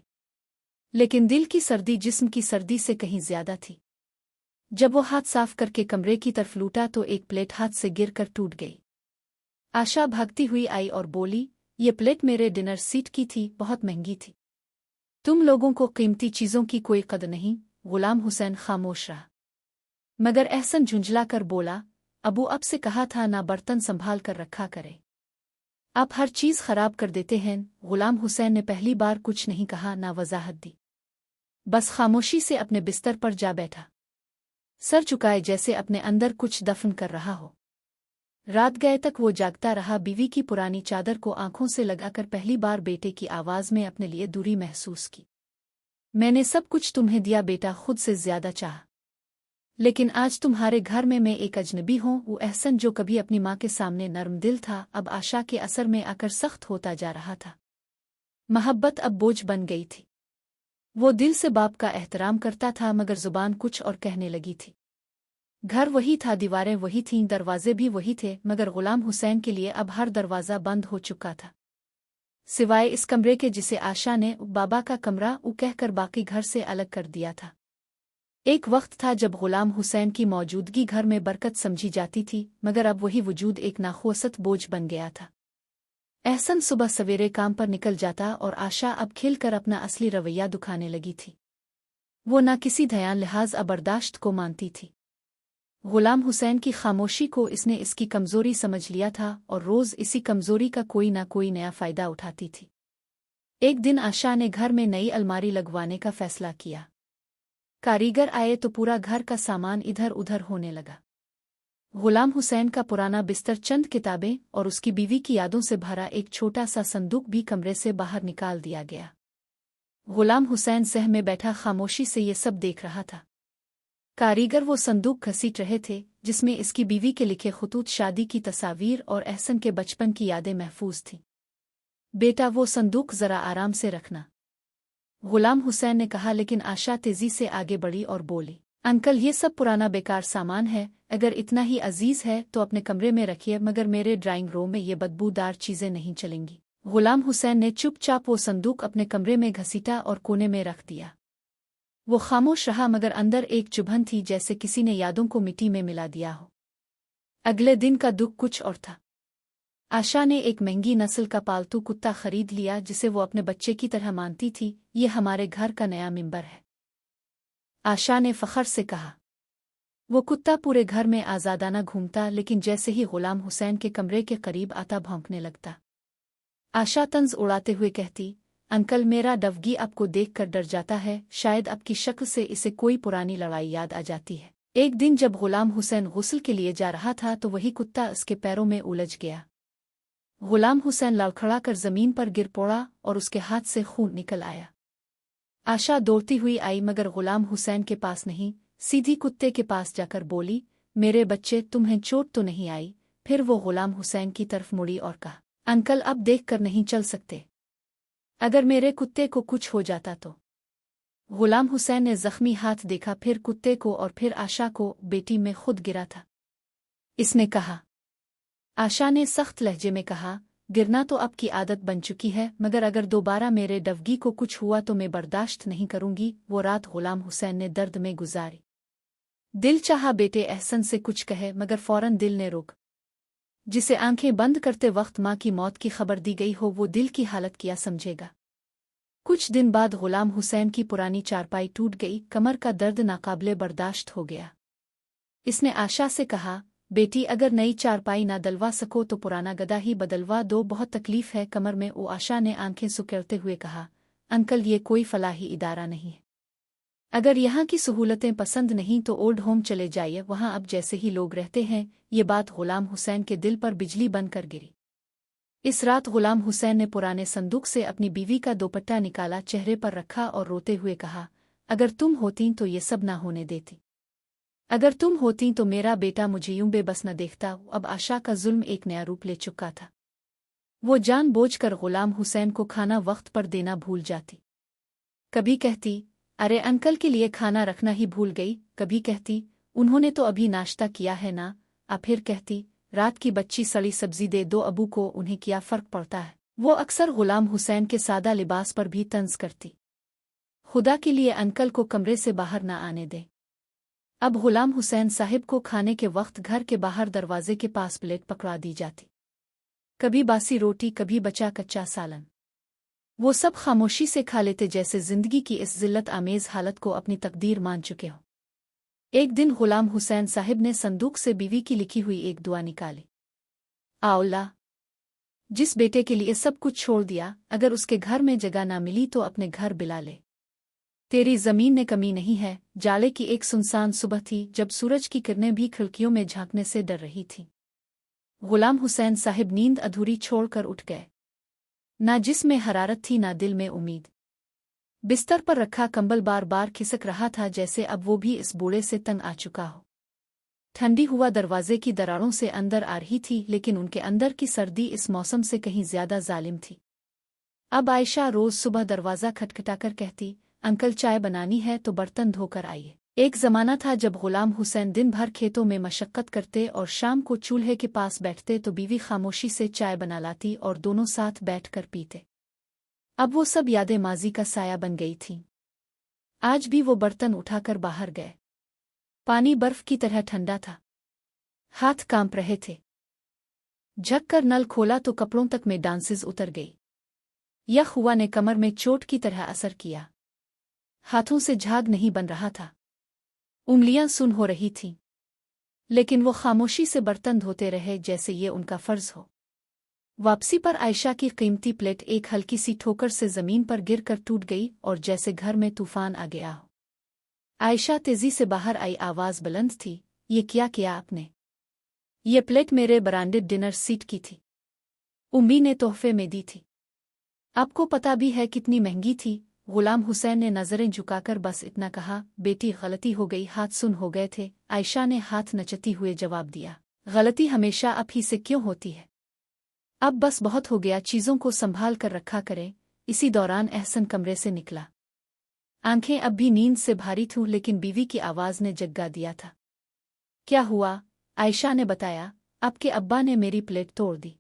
लेकिन दिल की सर्दी जिस्म की सर्दी से कहीं ज्यादा थी। जब वो हाथ साफ करके कमरे की तरफ लूटा तो एक प्लेट हाथ से गिरकर टूट गई। आशा भागती हुई आई और बोली, ये प्लेट मेरे डिनर सीट की थी, बहुत महंगी थी। तुम लोगों को कीमती चीजों की कोई कदर नहीं। गुलाम हुसैन खामोश रहा, मगर एहसन झुंझला कर बोला, अबू अब से कहा था ना बर्तन संभाल कर रखा करे, आप हर चीज खराब कर देते हैं। गुलाम हुसैन ने पहली बार कुछ नहीं कहा, ना वजाहत दी, बस खामोशी से अपने बिस्तर पर जा बैठा, सर झुकाए जैसे अपने अंदर कुछ दफन कर रहा हो। रात गए तक वो जागता रहा, बीवी की पुरानी चादर को आंखों से लगाकर पहली बार बेटे की आवाज में अपने लिए दूरी महसूस की। मैंने सब कुछ तुम्हें दिया बेटा, खुद से ज्यादा चाहा, लेकिन आज तुम्हारे घर में मैं एक अजनबी हूँ। वो एहसन जो कभी अपनी माँ के सामने नर्म दिल था, अब आशा के असर में आकर सख्त होता जा रहा था। मोहब्बत अब बोझ बन गई थी। वो दिल से बाप का एहतराम करता था, मगर जुबान कुछ और कहने लगी थी। घर वही था, दीवारें वही थीं, दरवाजे भी वही थे, मगर गुलाम हुसैन के लिए अब हर दरवाज़ा बंद हो चुका था, सिवाय इस कमरे के जिसे आशा ने बाबा का कमरा कहकर बाकी घर से अलग कर दिया था। एक वक्त था जब गुलाम हुसैन की मौजूदगी घर में बरकत समझी जाती थी, मगर अब वही वजूद एक नाखुसत बोझ बन गया था। एहसन सुबह सवेरे काम पर निकल जाता और आशा अब खिलकर अपना असली रवैया दिखाने लगी थी। वो न किसी ध्यान लिहाज बर्दाश्त को मानती थी। गुलाम हुसैन की खामोशी को इसने इसकी कमजोरी समझ लिया था और रोज इसी कमजोरी का कोई ना कोई नया फायदा उठाती थी। एक दिन आशा ने घर में नई अलमारी लगवाने का फैसला किया। कारीगर आए तो पूरा घर का सामान इधर उधर होने लगा। गुलाम हुसैन का पुराना बिस्तर, चंद किताबें और उसकी बीवी की यादों से भरा एक छोटा सा संदूक भी कमरे से बाहर निकाल दिया गया। गुलाम हुसैन सह में बैठा खामोशी से ये सब देख रहा था। कारीगर वो संदूक घसीट रहे थे जिसमें इसकी बीवी के लिखे खुतूत, शादी की तस्वीर और एहसन के बचपन की यादें महफूज थीं। बेटा, वो संदूक जरा आराम से रखना, गुलाम हुसैन ने कहा। लेकिन आशा तेजी से आगे बढ़ी और बोली, अंकल, ये सब पुराना बेकार सामान है। अगर इतना ही अजीज है तो अपने कमरे में रखिए, मगर मेरे ड्राइंग रूम में ये बदबूदार चीजें नहीं चलेंगी। गुलाम हुसैन ने चुपचाप वो संदूक अपने कमरे में घसीटा और कोने में रख दिया। वो खामोश रहा, मगर अंदर एक चुभन थी, जैसे किसी ने यादों को मिट्टी में मिला दिया हो। अगले दिन का दुख कुछ और था। आशा ने एक महंगी नस्ल का पालतू कुत्ता खरीद लिया जिसे वो अपने बच्चे की तरह मानती थी। ये हमारे घर का नया मेंबर है, आशा ने फखर से कहा। वो कुत्ता पूरे घर में आज़ादाना घूमता, लेकिन जैसे ही गुलाम हुसैन के कमरे के करीब आता भौंकने लगता। आशा तंज उड़ाते हुए कहती, अंकल, मेरा डवगी आपको देखकर डर जाता है। शायद आपकी शक्ल से इसे कोई पुरानी लड़ाई याद आ जाती है। एक दिन जब गुलाम हुसैन गुस्ल के लिए जा रहा था तो वही कुत्ता उसके पैरों में उलझ गया। गुलाम हुसैन लड़खड़ा कर जमीन पर गिर पड़ा और उसके हाथ से खून निकल आया। आशा दौड़ती हुई आई, मगर गुलाम हुसैन के पास नहीं, सीधी कुत्ते के पास जाकर बोली, मेरे बच्चे, तुम्हें चोट तो नहीं आई? फिर वो गुलाम हुसैन की तरफ मुड़ी और कहा, अंकल, अब देखकर नहीं चल सकते। अगर मेरे कुत्ते को कुछ हो जाता तो? गुलाम हुसैन ने जख्मी हाथ देखा, फिर कुत्ते को और फिर आशा को। बेटी, मैं खुद गिरा था, इसने कहा। आशा ने सख्त लहजे में कहा, गिरना तो अब की आदत बन चुकी है, मगर अगर दोबारा मेरे डवगी को कुछ हुआ तो मैं बर्दाश्त नहीं करूंगी। वो रात गुलाम हुसैन ने दर्द में गुजारी। दिल चाहा बेटे एहसन से कुछ कहे, मगर फौरन दिल ने रोक। जिसे आंखें बंद करते वक्त माँ की मौत की खबर दी गई हो, वो दिल की हालत क्या समझेगा। कुछ दिन बाद गुलाम हुसैन की पुरानी चारपाई टूट गई। कमर का दर्द नाकाबिले बर्दाश्त हो गया। इसने आशा से कहा, बेटी, अगर नई चारपाई ना डलवा सको तो पुराना गदा ही बदलवा दो, बहुत तकलीफ है कमर में। ओ आशा ने आंखें सुकेड़ते हुए कहा, अंकल, ये कोई फलाही इदारा नहीं है। अगर यहाँ की सहूलतें पसंद नहीं तो ओल्ड होम चले जाइए, वहाँ अब जैसे ही लोग रहते हैं। ये बात गुलाम हुसैन के दिल पर बिजली बनकर गिरी। इस रात गुलाम हुसैन ने पुराने संदूक से अपनी बीवी का दुपट्टा निकाला, चेहरे पर रखा और रोते हुए कहा, अगर तुम होती तो ये सब ना होने देती। अगर तुम होती तो मेरा बेटा मुझे यूं बेबस न देखता। अब आशा का जुल्म एक नया रूप ले चुका था। वो जानबूझकर गुलाम हुसैन को खाना वक्त पर देना भूल जाती। कभी कहती, अरे अंकल के लिए खाना रखना ही भूल गई। कभी कहती, उन्होंने तो अभी नाश्ता किया है ना। फिर कहती, रात की बच्ची सड़ी सब्जी दे दो अबू को, उन्हें क्या फर्क पड़ता है। वो अक्सर गुलाम हुसैन के सादा लिबास पर भी तंज करती। खुदा के लिए अंकल को कमरे से बाहर न आने दे। अब गुलाम हुसैन साहिब को खाने के वक्त घर के बाहर दरवाजे के पास प्लेट पकड़ा दी जाती। कभी बासी रोटी, कभी बचा कच्चा सालन। वो सब खामोशी से खा लेते, जैसे जिंदगी की इस जिल्लत आमेज हालत को अपनी तकदीर मान चुके हों। एक दिन गुलाम हुसैन साहिब ने संदूक से बीवी की लिखी हुई एक दुआ निकाली। अल्लाह, जिस बेटे के लिए सब कुछ छोड़ दिया, अगर उसके घर में जगह ना मिली तो अपने घर बिला ले। तेरी जमीन ने कमी नहीं है। जाड़े की एक सुनसान सुबह थी जब सूरज की किरणें भी खिड़कियों में झांकने से डर रही थीं। गुलाम हुसैन साहिब नींद अधूरी छोड़कर उठ गए। ना जिस्म में हरारत थी, ना दिल में उम्मीद। बिस्तर पर रखा कंबल बार बार खिसक रहा था, जैसे अब वो भी इस बूढ़े से तंग आ चुका हो। ठंडी हुआ दरवाजे की दरारों से अंदर आ रही थी, लेकिन उनके अंदर की सर्दी इस मौसम से कहीं ज्यादा जालिम थी। अब आयशा रोज सुबह दरवाजा खटखटाकर कहती, अंकल, चाय बनानी है तो बर्तन धोकर आइए। एक जमाना था जब गुलाम हुसैन दिन भर खेतों में मशक्कत करते और शाम को चूल्हे के पास बैठते तो बीवी खामोशी से चाय बना लाती और दोनों साथ बैठकर पीते। अब वो सब यादें माजी का साया बन गई थीं। आज भी वो बर्तन उठाकर बाहर गए। पानी बर्फ की तरह ठंडा था। हाथ कांप रहे थे। झककर नल खोला तो कपड़ों तक में डांसेस उतर गई। यह हुआ ने कमर में चोट की तरह असर किया। हाथों से झाग नहीं बन रहा था। उंगलियां सुन हो रही थीं। लेकिन वो खामोशी से बर्तन धोते रहे, जैसे ये उनका फर्ज हो। वापसी पर आयशा की कीमती प्लेट एक हल्की सी ठोकर से जमीन पर गिरकर टूट गई और जैसे घर में तूफान आ गया हो। आयशा तेजी से बाहर आई, आवाज बुलंद थी, ये क्या किया आपने? ये प्लेट मेरे ब्रांडेड डिनर सीट की थी। उम्मी ने तोहफे में दी थी। आपको पता भी है कितनी महंगी थी? गुलाम हुसैन ने नजरें झुकाकर बस इतना कहा, बेटी गलती हो गई, हाथ सुन हो गए थे। आयशा ने हाथ नचती हुए जवाब दिया, गलती हमेशा आप ही से क्यों होती है? अब बस बहुत हो गया, चीजों को संभाल कर रखा करें। इसी दौरान एहसन कमरे से निकला। आंखें अब भी नींद से भारी थीं, लेकिन बीवी की आवाज ने जगा दिया था। क्या हुआ? आयशा ने बताया, आपके अब्बा ने मेरी प्लेट तोड़ दी।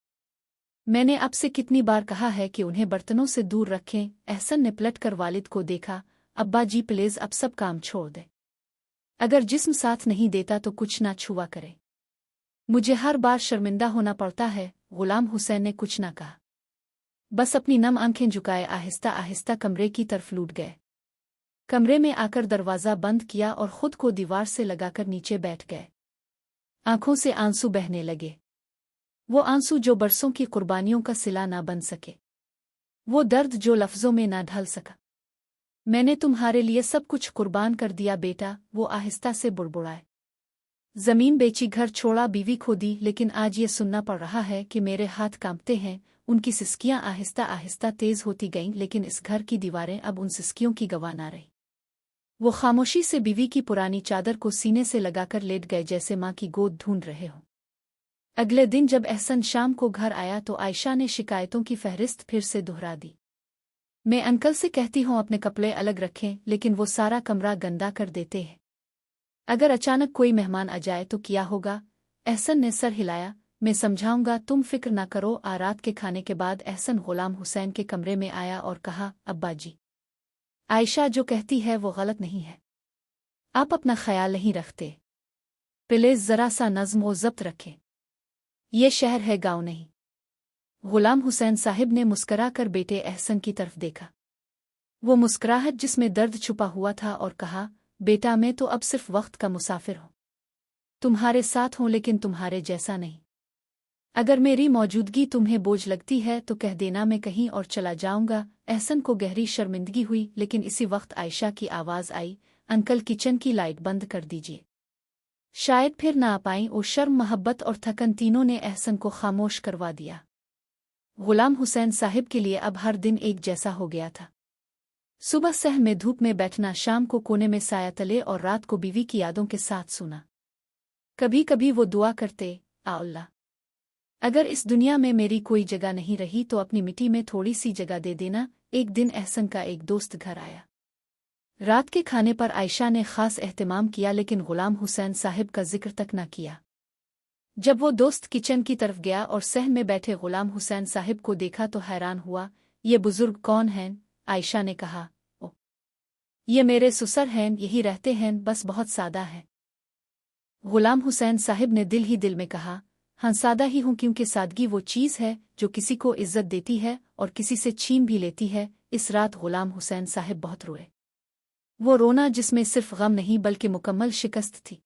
मैंने आपसे कितनी बार कहा है कि उन्हें बर्तनों से दूर रखें। एहसन ने पलट कर वालिद को देखा। अब्बा जी प्लीज अब सब काम छोड़ दे। अगर जिस्म साथ नहीं देता तो कुछ ना छुआ करे। मुझे हर बार शर्मिंदा होना पड़ता है। गुलाम हुसैन ने कुछ ना कहा, बस अपनी नम आंखें झुकाए आहिस्ता आहिस्ता कमरे की तरफ लूट गए। कमरे में आकर दरवाज़ा बंद किया और खुद को दीवार से लगाकर नीचे बैठ गए। आंखों से आंसू बहने लगे। वो आंसू जो बरसों की कुर्बानियों का सिला ना बन सके, वो दर्द जो लफ्ज़ों में ना ढल सका। मैंने तुम्हारे लिए सब कुछ कुर्बान कर दिया बेटा, वो आहिस्ता से बुड़बुड़ाए। जमीन बेची, घर छोड़ा, बीवी खो दी, लेकिन आज ये सुनना पड़ रहा है कि मेरे हाथ कांपते हैं। उनकी सिसकियां आहिस्ता आहिस्ता तेज होती गईं, लेकिन इस घर की दीवारें अब उन सिसकियों की गवाह ना रही। वो खामोशी से बीवी की पुरानी चादर को सीने से लगाकर लेट गए, जैसे माँ की गोद ढूंढ रहे हों। अगले दिन जब एहसन शाम को घर आया तो आयशा ने शिकायतों की फहरिस्त फिर से दोहरा दी। मैं अंकल से कहती हूँ अपने कपड़े अलग रखें, लेकिन वो सारा कमरा गंदा कर देते हैं। अगर अचानक कोई मेहमान आ जाए तो क्या होगा? एहसन ने सर हिलाया। मैं समझाऊंगा, तुम फिक्र ना करो। रात के खाने के बाद एहसन गुलाम हुसैन के कमरे में आया और कहा, अब्बा जी, आयशा जो कहती है वो गलत नहीं है। आप अपना ख्याल नहीं रखते। प्लीज जरा सा नज्म व ज़ब्त रखें। ये शहर है, गांव नहीं। गुलाम हुसैन साहिब ने मुस्करा कर बेटे एहसन की तरफ देखा। वो मुस्कुराहट जिसमें दर्द छुपा हुआ था, और कहा, बेटा मैं तो अब सिर्फ वक्त का मुसाफिर हूँ। तुम्हारे साथ हूँ, लेकिन तुम्हारे जैसा नहीं। अगर मेरी मौजूदगी तुम्हें बोझ लगती है तो कह देना, मैं कहीं और चला जाऊंगा। एहसन को गहरी शर्मिंदगी हुई, लेकिन इसी वक्त आयशा की आवाज आई, अंकल किचन की लाइट बंद कर दीजिए। शायद फिर ना आ पाई। और शर्म, मोहब्बत और थकन तीनों ने एहसन को खामोश करवा दिया। गुलाम हुसैन साहिब के लिए अब हर दिन एक जैसा हो गया था। सुबह सहर में धूप में बैठना, शाम को कोने में साया तले, और रात को बीवी की यादों के साथ सोना। कभी कभी वो दुआ करते, आ अल्लाह, अगर इस दुनिया में मेरी कोई जगह नहीं रही तो अपनी मिट्टी में थोड़ी सी जगह दे देना। एक दिन एहसन का एक दोस्त घर आया। रात के खाने पर आयशा ने खास एहतमाम किया, लेकिन गुलाम हुसैन साहिब का जिक्र तक न किया। जब वो दोस्त किचन की तरफ गया और सहन में बैठे गुलाम हुसैन साहिब को देखा तो हैरान हुआ। ये बुजुर्ग कौन हैं? आयशा ने कहा, ओ, ये मेरे ससुर हैं, यही रहते हैं, बस बहुत सादा है। गुलाम हुसैन साहिब ने दिल ही दिल में कहा, हाँ सादा ही हूँ, क्योंकि सादगी वो चीज़ है जो किसी को इज्जत देती है और किसी से छीन भी लेती है। इस रात गुलाम हुसैन साहिब बहुत रोए। वो रोना जिसमें सिर्फ गम नहीं बल्कि मुकम्मल शिकस्त थी।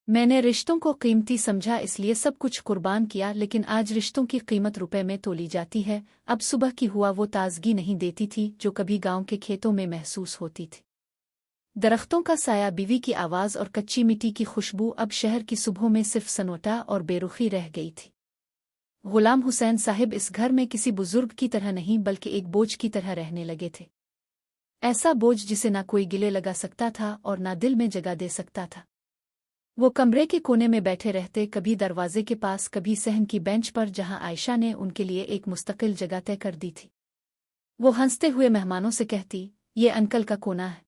मैंने रिश्तों को कीमती समझा, इसलिए सब कुछ कुर्बान किया, लेकिन आज रिश्तों की कीमत रुपए में तोली जाती है। अब सुबह की हुआ वो ताजगी नहीं देती थी जो कभी गांव के खेतों में महसूस होती थी। दरख्तों का साया, बीवी की आवाज़ और कच्ची मिट्टी की खुशबू अब शहर की सुबहों में सिर्फ सन्नाटा और बेरुखी रह गई थी। गुलाम हुसैन साहिब इस घर में किसी बुजुर्ग की तरह नहीं बल्कि एक बोझ की तरह रहने लगे थे। ऐसा बोझ जिसे ना कोई गिले लगा सकता था और ना दिल में जगह दे सकता था। वो कमरे के कोने में बैठे रहते, कभी दरवाजे के पास, कभी सहन की बेंच पर, जहां आयशा ने उनके लिए एक मुस्तकिल जगह तय कर दी थी। वो हंसते हुए मेहमानों से कहती, ये अंकल का कोना है।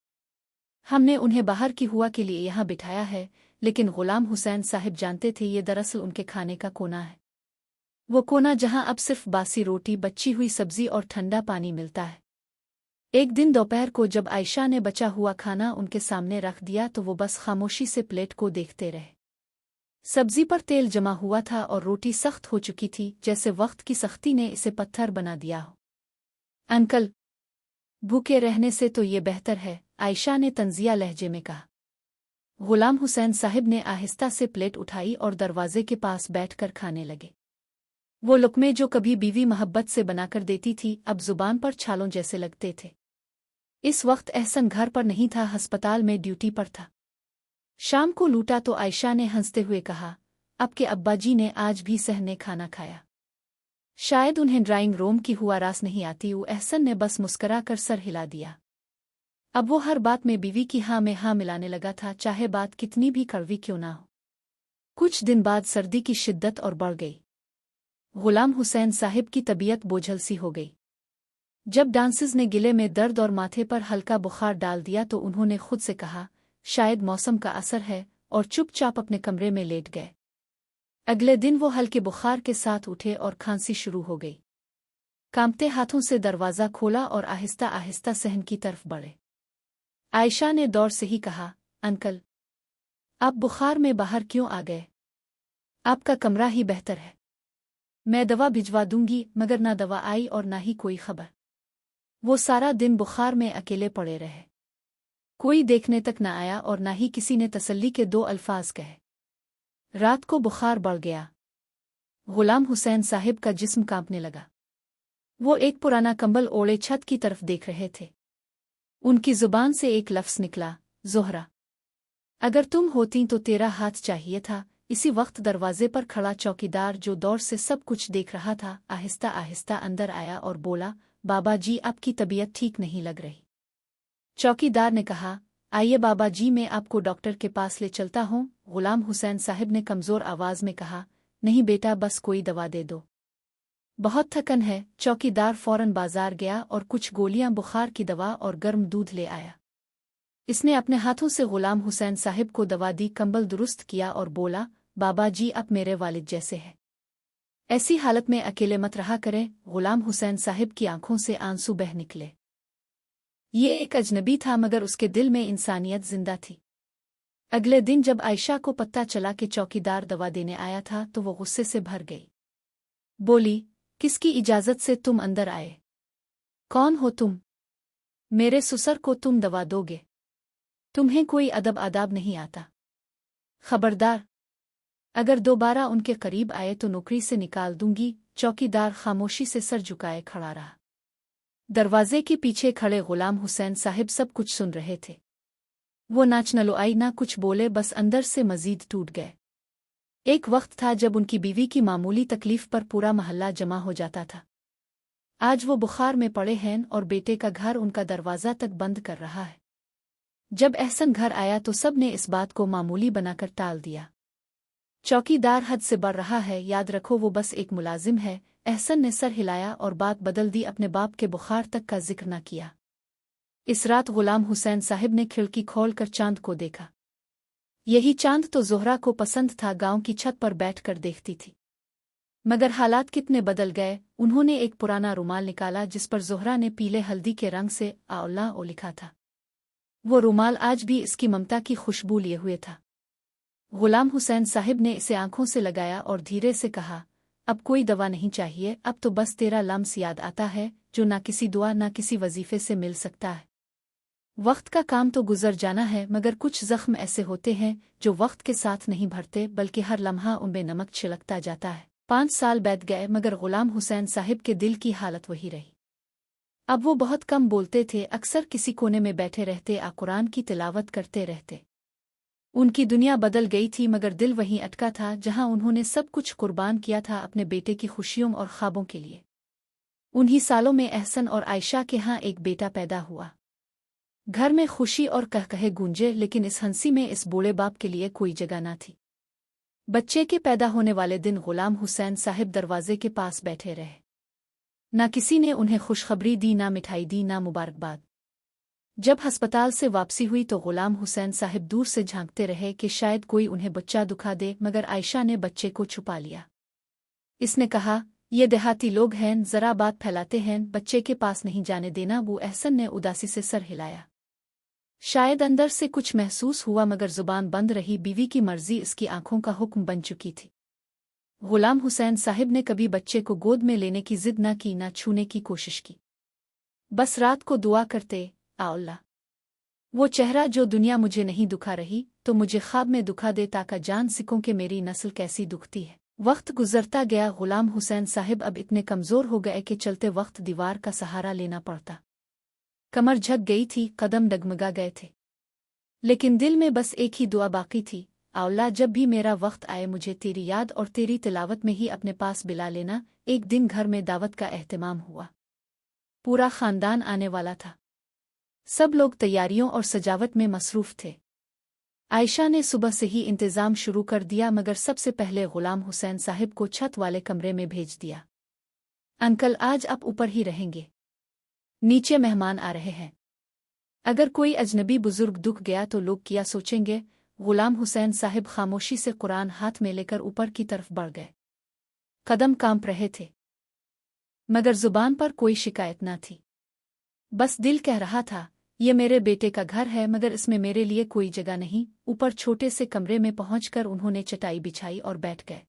हमने उन्हें बाहर की हुआ के लिए यहाँ बिठाया है, लेकिन गुलाम हुसैन साहिब जानते थे ये दरअसल उनके खाने का कोना है। वो कोना जहाँ अब सिर्फ बासी रोटी, बची हुई सब्जी और ठंडा पानी मिलता है। एक दिन दोपहर को जब आयशा ने बचा हुआ खाना उनके सामने रख दिया तो वो बस खामोशी से प्लेट को देखते रहे। सब्जी पर तेल जमा हुआ था और रोटी सख्त हो चुकी थी, जैसे वक्त की सख्ती ने इसे पत्थर बना दिया हो। अंकल, भूखे रहने से तो ये बेहतर है, आयशा ने तंजिया लहजे में कहा। गुलाम हुसैन साहिब ने आहिस्ता से प्लेट उठाई और दरवाजे के पास बैठकर खाने लगे। वो लुक़मे जो कभी बीवी मोहब्बत से बनाकर देती थी अब जुबान पर छालों जैसे लगते थे। इस वक्त एहसन घर पर नहीं था, अस्पताल में ड्यूटी पर था। शाम को लूटा तो आयशा ने हंसते हुए कहा, अब के अब्बाजी ने आज भी सहने खाना खाया। शायद उन्हें ड्राइंग रूम की हुआ रास नहीं आती। एहसन ने बस मुस्करा कर सर हिला दिया। अब वो हर बात में बीवी की हाँ में हाँ मिलाने लगा था, चाहे बात कितनी भी कड़वी क्यों ना हो। कुछ दिन बाद सर्दी की शिद्दत और बढ़ गई। गुलाम हुसैन साहिब की तबीयत बोझल सी हो गई। जब डांसर्स ने गिले में दर्द और माथे पर हल्का बुखार डाल दिया तो उन्होंने खुद से कहा, शायद मौसम का असर है, और चुपचाप अपने कमरे में लेट गए। अगले दिन वो हल्के बुखार के साथ उठे और खांसी शुरू हो गई। कांपते हाथों से दरवाज़ा खोला और आहिस्ता आहिस्ता सहन की तरफ बढ़े। आयशा ने दौर से ही कहा, अंकल आप बुखार में बाहर क्यों आ गए? आपका कमरा ही बेहतर है। मैं दवा भिजवा दूंगी। मगर ना दवा आई और ना ही कोई खबर। वो सारा दिन बुखार में अकेले पड़े रहे। कोई देखने तक न आया और ना ही किसी ने तसल्ली के दो अल्फाज कहे। रात को बुखार बढ़ गया। गुलाम हुसैन साहिब का जिस्म कांपने लगा। वो एक पुराना कंबल ओढ़े छत की तरफ देख रहे थे। उनकी जुबान से एक लफ्ज़ निकला, ज़ोहरा। अगर तुम होती तो तेरा हाथ चाहिए था। इसी वक्त दरवाजे पर खड़ा चौकीदार, जो दौर से सब कुछ देख रहा था, आहिस्ता आहिस्ता अंदर आया और बोला, बाबा जी आपकी तबीयत ठीक नहीं लग रही। चौकीदार ने कहा, आइए बाबा जी मैं आपको डॉक्टर के पास ले चलता हूँ। गुलाम हुसैन साहिब ने कमज़ोर आवाज़ में कहा, नहीं बेटा बस कोई दवा दे दो, बहुत थकन है। चौकीदार फौरन बाजार गया और कुछ गोलियां, बुखार की दवा और गर्म दूध ले आया। इसने अपने हाथों से गुलाम हुसैन साहिब को दवा दी, कंबल दुरुस्त किया और बोला, बाबा जी आप मेरे वालिद जैसे हैं, ऐसी हालत में अकेले मत रहा करें। गुलाम हुसैन साहिब की आंखों से आंसू बह निकले। ये एक अजनबी था मगर उसके दिल में इंसानियत जिंदा थी। अगले दिन जब आयशा को पता चला कि चौकीदार दवा देने आया था तो वो गुस्से से भर गई। बोली, किसकी इजाज़त से तुम अंदर आए? कौन हो तुम? मेरे ससुर को तुम दवा दोगे? तुम्हें कोई अदब आदाब नहीं आता? खबरदार, अगर दोबारा उनके करीब आए तो नौकरी से निकाल दूंगी। चौकीदार खामोशी से सर झुकाए खड़ा रहा। दरवाजे के पीछे खड़े गुलाम हुसैन साहिब सब कुछ सुन रहे थे। वो नाच न लोआई ना कुछ बोले, बस अंदर से मजीद टूट गए। एक वक्त था जब उनकी बीवी की मामूली तकलीफ पर पूरा महल्ला जमा हो जाता था। आज वो बुखार में पड़े हैं और बेटे का घर उनका दरवाज़ा तक बंद कर रहा है। जब एहसन घर आया तो सब ने इस बात को मामूली बनाकर टाल दिया। चौकीदार हद से बढ़ रहा है, याद रखो वो बस एक मुलाजिम है। एहसन ने सर हिलाया और बात बदल दी, अपने बाप के बुखार तक का जिक्र न किया। इस रात गुलाम हुसैन साहिब ने खिड़की खोलकर चांद को देखा। यही चांद तो ज़ोहरा को पसंद था, गांव की छत पर बैठकर देखती थी। मगर हालात कितने बदल गए। उन्होंने एक पुराना रुमाल निकाला जिस पर ज़ोहरा ने पीले हल्दी के रंग से अल्लाह ओ लिखा था। वो रुमाल आज भी इसकी ममता की खुशबू लिए हुए था। गुलाम हुसैन साहिब ने इसे आंखों से लगाया और धीरे से कहा, अब कोई दवा नहीं चाहिए, अब तो बस तेरा लम्स याद आता है, जो ना किसी दुआ ना किसी वजीफे से मिल सकता है। वक्त का काम तो गुजर जाना है, मगर कुछ जख्म ऐसे होते हैं जो वक्त के साथ नहीं भरते, बल्कि हर लम्हा उनमें नमक छिड़कता जाता है। 5 साल बीत गए मगर गुलाम हुसैन साहिब के दिल की हालत वही रही। अब वो बहुत कम बोलते थे, अक्सर किसी कोने में बैठे रहते, कुरान की तिलावत करते रहते। उनकी दुनिया बदल गई थी मगर दिल वहीं अटका था जहां उन्होंने सब कुछ कुर्बान किया था अपने बेटे की खुशियों और ख्वाबों के लिए। उन्हीं सालों में एहसन और आयशा के यहाँ एक बेटा पैदा हुआ। घर में खुशी और कहकहे गूंजे, लेकिन इस हंसी में इस बूढ़े बाप के लिए कोई जगह न थी। बच्चे के पैदा होने वाले दिन गुलाम हुसैन साहिब दरवाजे के पास बैठे रहे। न किसी ने उन्हें खुशखबरी दी, ना मिठाई दी, ना मुबारकबाद। जब अस्पताल से वापसी हुई तो गुलाम हुसैन साहिब दूर से झांकते रहे कि शायद कोई उन्हें बच्चा दुखा दे, मगर आयशा ने बच्चे को छुपा लिया। इसने कहा, ये देहाती लोग हैं, जरा बात फैलाते हैं, बच्चे के पास नहीं जाने देना। वो एहसन ने उदासी से सर हिलाया। शायद अंदर से कुछ महसूस हुआ मगर जुबान बंद रही। बीवी की मर्जी इसकी आंखों का हुक्म बन चुकी थी। गुलाम हुसैन साहिब ने कभी बच्चे को गोद में लेने की जिद न की, न छूने की कोशिश की। बस रात को दुआ करते, अल्लाह वो चेहरा जो दुनिया मुझे नहीं दुखा रही तो मुझे ख्वाब में दुखा दे, ताका जान सिकों के मेरी नस्ल कैसी दुखती है। वक्त गुजरता गया। गुलाम हुसैन साहिब अब इतने कमज़ोर हो गए कि चलते वक्त दीवार का सहारा लेना पड़ता। कमर झक गई थी, कदम डगमगा गए थे, लेकिन दिल में बस एक ही दुआ बाकी थी, अल्लाह जब भी मेरा वक्त आए मुझे तेरी याद और तेरी तिलावत में ही अपने पास बिला लेना। एक दिन घर में दावत का एहतमाम हुआ। पूरा खानदान आने वाला था। सब लोग तैयारियों और सजावट में मसरूफ थे। आयशा ने सुबह से ही इंतज़ाम शुरू कर दिया, मगर सबसे पहले गुलाम हुसैन साहिब को छत वाले कमरे में भेज दिया। अंकल आज आप ऊपर ही रहेंगे, नीचे मेहमान आ रहे हैं। अगर कोई अजनबी बुजुर्ग दुख गया तो लोग क्या सोचेंगे। गुलाम हुसैन साहिब खामोशी से कुरान हाथ में लेकर ऊपर की तरफ बढ़ गए। कदम कांप रहे थे, मगर जुबान पर कोई शिकायत न थी। बस दिल कह रहा था, ये मेरे बेटे का घर है, मगर इसमें मेरे लिए कोई जगह नहीं। ऊपर छोटे से कमरे में पहुंचकर उन्होंने चटाई बिछाई और बैठ गए।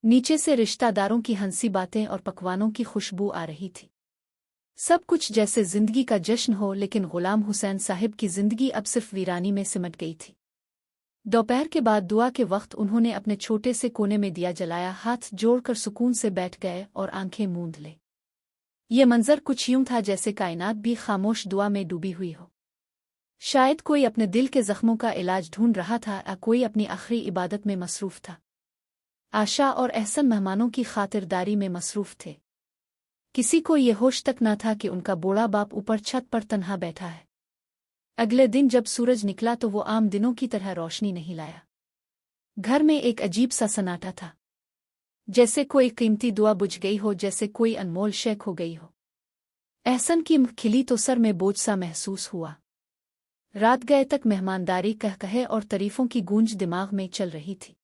नीचे से रिश्तेदारों की हंसी बातें और पकवानों की खुशबू आ रही थी। सब कुछ जैसे जिंदगी का जश्न हो, लेकिन गुलाम हुसैन साहिब की जिंदगी अब सिर्फ वीरानी में सिमट गई थी। दोपहर के बाद दुआ के वक्त उन्होंने अपने छोटे से कोने में दिया जलाया, हाथ जोड़कर सुकून से बैठ गए और आंखें मूंद ले। ये मंजर कुछ यूं था जैसे कायनात भी खामोश दुआ में डूबी हुई हो। शायद कोई अपने दिल के जख्मों का इलाज ढूंढ रहा था या कोई अपनी आखिरी इबादत में मसरूफ था। आशा और एहसन मेहमानों की खातिरदारी में मसरूफ थे। किसी को ये होश तक न था कि उनका बूढ़ा बाप ऊपर छत पर तन्हा बैठा है। अगले दिन जब सूरज निकला तो वो आम दिनों की तरह रोशनी नहीं लाया। घर में एक अजीब सा सन्नाटा था, जैसे कोई कीमती दुआ बुझ गई हो, जैसे कोई अनमोल शय खो गई हो। एहसन की खिली तो सर में बोझ सा महसूस हुआ। रात गए तक मेहमानदारी कहे और तारीफों की गूंज दिमाग में चल रही थी।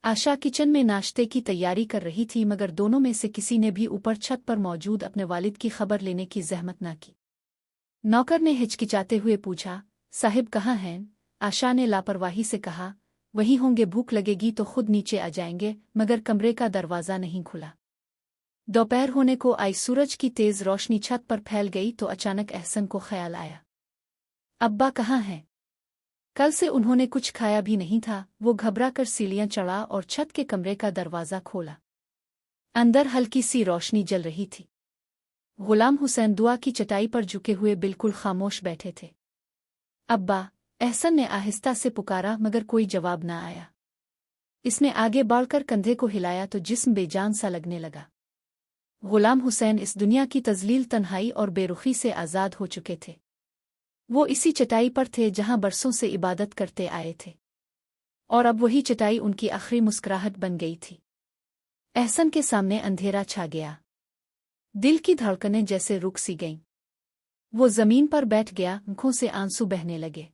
आशा किचन में नाश्ते की तैयारी कर रही थी, मगर दोनों में से किसी ने भी ऊपर छत पर मौजूद अपने वालिद की खबर लेने की जहमत न की। नौकर ने हिचकिचाते हुए पूछा, साहिब कहाँ हैं? आशा ने लापरवाही से कहा, वहीं होंगे, भूख लगेगी तो खुद नीचे आ जाएंगे। मगर कमरे का दरवाज़ा नहीं खुला। दोपहर होने को आई, सूरज की तेज रोशनी छत पर फैल गई तो अचानक एहसन को ख्याल आया, अब्बा कहाँ हैं? कल से उन्होंने कुछ खाया भी नहीं था। वो घबरा कर सीढ़ियां चढ़ा और छत के कमरे का दरवाज़ा खोला। अंदर हल्की सी रोशनी जल रही थी। गुलाम हुसैन दुआ की चटाई पर झुके हुए बिल्कुल खामोश बैठे थे। अब्बा, एहसन ने आहिस्ता से पुकारा, मगर कोई जवाब न आया। इसने आगे बढ़कर कंधे को हिलाया तो जिस्म बेजान सा लगने लगा। गुलाम हुसैन इस दुनिया की तजलील, तन्हाई और बेरुखी से आज़ाद हो चुके थे। वो इसी चटाई पर थे जहां बरसों से इबादत करते आए थे, और अब वही चटाई उनकी आखिरी मुस्कुराहट बन गई थी। एहसन के सामने अंधेरा छा गया। दिल की धड़कनें जैसे रुक सी गईं। वो जमीन पर बैठ गया, आंखों से आंसू बहने लगे।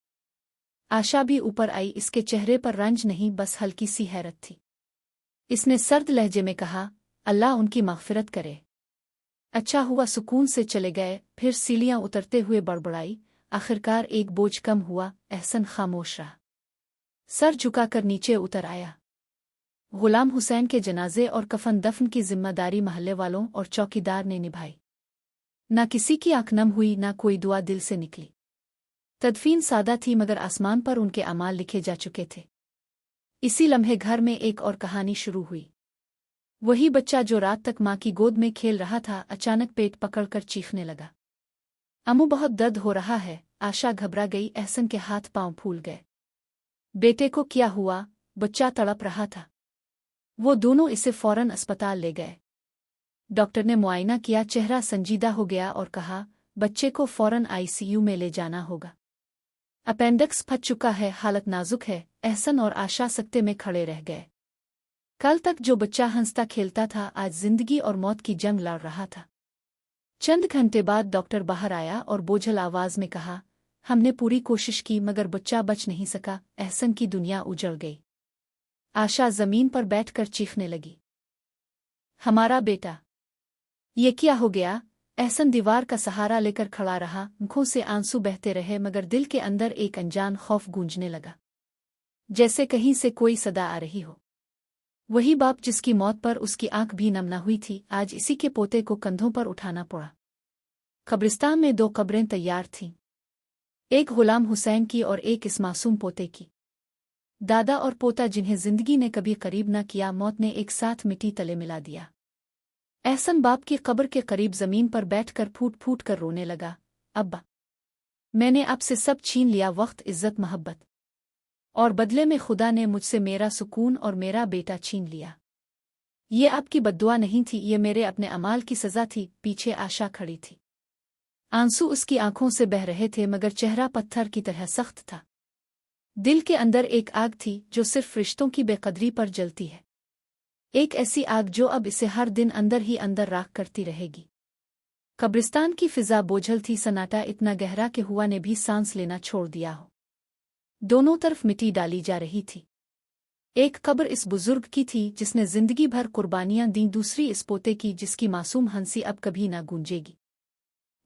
आशा भी ऊपर आई। इसके चेहरे पर रंज नहीं, बस हल्की सी हैरत थी। इसने सर्द लहजे में कहा, अल्लाह उनकी मग़फ़िरत करे। अच्छा हुआ सुकून से चले गए। फिर सीढ़ियां उतरते हुए बड़बड़ाई, आखिरकार एक बोझ कम हुआ। एहसन खामोश रहा, सर झुकाकर नीचे उतर आया। गुलाम हुसैन के जनाजे और कफन दफन की जिम्मेदारी महल्ले वालों और चौकीदार ने निभाई। न किसी की आंख नम हुई, न कोई दुआ दिल से निकली। तदफीन सादा थी, मगर आसमान पर उनके अमाल लिखे जा चुके थे। इसी लम्हे घर में एक और कहानी शुरू हुई। वही बच्चा जो रात तक माँ की गोद में खेल रहा था, अचानक पेट पकड़कर चीखने लगा, अम्मू बहुत दर्द हो रहा है। आशा घबरा गई। एहसन के हाथ पांव फूल गए। बेटे को क्या हुआ? बच्चा तड़प रहा था। वो दोनों इसे फौरन अस्पताल ले गए। डॉक्टर ने मुआयना किया, चेहरा संजीदा हो गया और कहा, बच्चे को फौरन आईसीयू में ले जाना होगा। अपेंडिक्स फट चुका है, हालत नाजुक है। एहसन और आशा सकते में खड़े रह गए। कल तक जो बच्चा हंसता खेलता था, आज जिंदगी और मौत की जंग लड़ रहा था। चंद घंटे बाद डॉक्टर बाहर आया और बोझल आवाज में कहा, हमने पूरी कोशिश की मगर बच्चा बच नहीं सका। एहसन की दुनिया उजड़ गई। आशा जमीन पर बैठकर चीखने लगी, हमारा बेटा, ये क्या हो गया? एहसन दीवार का सहारा लेकर खड़ा रहा। आंखों से आंसू बहते रहे, मगर दिल के अंदर एक अनजान खौफ गूंजने लगा, जैसे कहीं से कोई सदा आ रही हो। वही बाप जिसकी मौत पर उसकी आंख भी नम न हुई थी, आज इसी के पोते को कंधों पर उठाना पड़ा। कब्रिस्तान में 2 कब्रें तैयार थीं, एक गुलाम हुसैन की और एक इस मासूम पोते की। दादा और पोता जिन्हें जिंदगी ने कभी करीब न किया, मौत ने एक साथ मिट्टी तले मिला दिया। एहसन बाप की कब्र के करीब जमीन पर बैठकर फूट फूट कर रोने लगा। अब्बा, मैंने आपसे सब छीन लिया, वक्त, इज्जत, मोहब्बत, और बदले में खुदा ने मुझसे मेरा सुकून और मेरा बेटा छीन लिया। ये आपकी बद्दुआ नहीं थी, ये मेरे अपने अमाल की सजा थी। पीछे आशा खड़ी थी, आंसू उसकी आंखों से बह रहे थे, मगर चेहरा पत्थर की तरह सख्त था। दिल के अंदर एक आग थी जो सिर्फ रिश्तों की बेकदरी पर जलती है, एक ऐसी आग जो अब इसे हर दिन अंदर ही अंदर राख करती रहेगी। कब्रिस्तान की फिजा बोझल थी, सन्नाटा इतना गहरा कि हुआ ने भी सांस लेना छोड़ दिया हो। दोनों तरफ मिट्टी डाली जा रही थी। एक कब्र इस बुजुर्ग की थी जिसने जिंदगी भर कुर्बानियां दी, दूसरी इस पोते की जिसकी मासूम हंसी अब कभी ना गूंजेगी।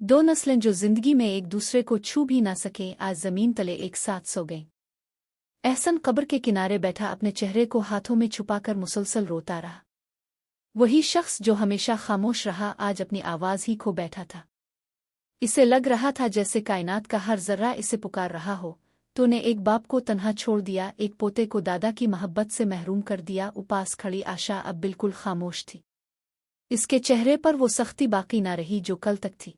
दो नस्लें जो जिंदगी में एक दूसरे को छू भी ना सके, आज जमीन तले एक साथ सो गईं। एहसन कब्र के किनारे बैठा अपने चेहरे को हाथों में छुपाकर मुसलसल रोता रहा। वही शख्स जो हमेशा खामोश रहा, आज अपनी आवाज ही खो बैठा था। इसे लग रहा था जैसे कायनात का हर जर्रा इसे पुकार रहा हो। तूने एक बाप को तन्हा छोड़ दिया, एक पोते को दादा की मोहब्बत से महरूम कर दिया। उपास खड़ी आशा अब बिल्कुल खामोश थी। इसके चेहरे पर वो सख्ती बाकी ना रही जो कल तक थी।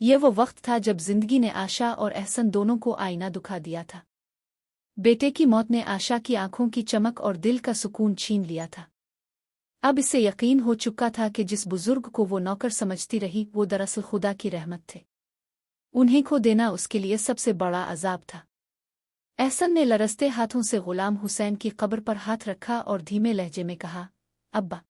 ये वो वक्त था जब जिंदगी ने आशा और एहसन दोनों को आईना दुखा दिया था। बेटे की मौत ने आशा की आंखों की चमक और दिल का सुकून छीन लिया था। अब इसे यकीन हो चुका था कि जिस बुजुर्ग को वो नौकर समझती रही, वो दरअसल खुदा की रहमत थे। उन्हें खो देना उसके लिए सबसे बड़ा अजाब था। एहसन ने लरसते हाथों से गुलाम हुसैन की कब्र पर हाथ रखा और धीमे लहजे में कहा, अब्बा,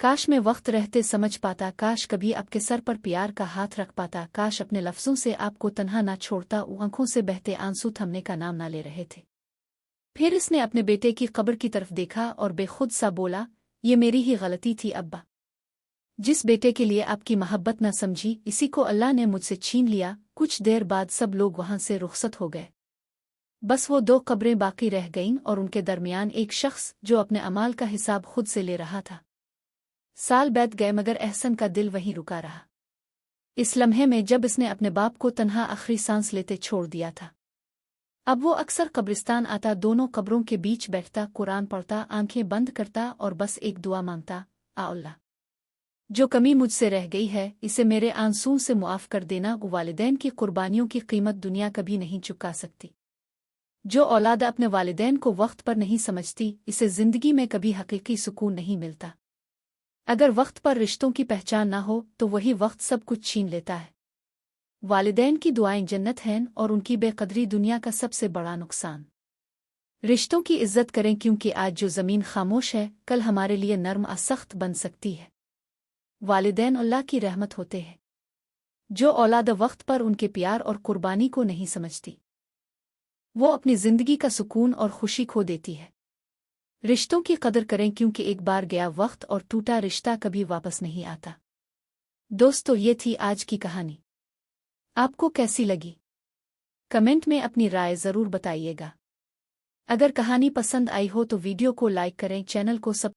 काश मैं वक्त रहते समझ पाता, काश कभी आपके सर पर प्यार का हाथ रख पाता, काश अपने लफ्जों से आपको तन्हा ना छोड़ता। वो आंखों से बहते आंसू थमने का नाम ना ले रहे थे। फिर इसने अपने बेटे की कब्र की तरफ देखा और बेखुद सा बोला, ये मेरी ही गलती थी अब्बा। जिस बेटे के लिए आपकी मोहब्बत न समझी, इसी को अल्लाह ने मुझसे छीन लिया। कुछ देर बाद सब लोग वहां से रुखसत हो गए। बस वो दो कब्रें बाकी रह गईं और उनके दरमियान एक शख्स जो अपने अमाल का हिसाब खुद से ले रहा था। साल बीत गए मगर एहसन का दिल वहीं रुका रहा। इस लम्हे में जब इसने अपने बाप को तन्हा आखिरी सांस लेते छोड़ दिया था, अब वो अक्सर कब्रिस्तान आता, दोनों कब्रों के बीच बैठता, कुरान पढ़ता, आंखें बंद करता और बस एक दुआ मांगता, आ अल्लाह, जो कमी मुझसे रह गई है इसे मेरे आंसुओं से मुआफ कर देना। वालिदैन की कुर्बानियों की कीमत दुनिया कभी नहीं चुका सकती। जो औलाद अपने वालिदैन को वक्त पर नहीं समझती, इसे जिंदगी में कभी हकीकी सुकून नहीं मिलता। अगर वक्त पर रिश्तों की पहचान ना हो तो वही वक्त सब कुछ छीन लेता है। वालिदैन की दुआएं जन्नत हैं और उनकी बेकदरी दुनिया का सबसे बड़ा नुकसान। रिश्तों की इज्जत करें, क्योंकि आज जो ज़मीन खामोश है, कल हमारे लिए नर्म और सख्त बन सकती है। वालिदैन अल्लाह की रहमत होते हैं। जो औलाद वक्त पर उनके प्यार और कुर्बानी को नहीं समझती, वो अपनी जिंदगी का सुकून और खुशी खो देती है। रिश्तों की कदर करें, क्योंकि एक बार गया वक्त और टूटा रिश्ता कभी वापस नहीं आता। दोस्तों, ये थी आज की कहानी। आपको कैसी लगी? कमेंट में अपनी राय ज़रूर बताइएगा। अगर कहानी पसंद आई हो तो वीडियो को लाइक करें, चैनल को सब्सक्राइब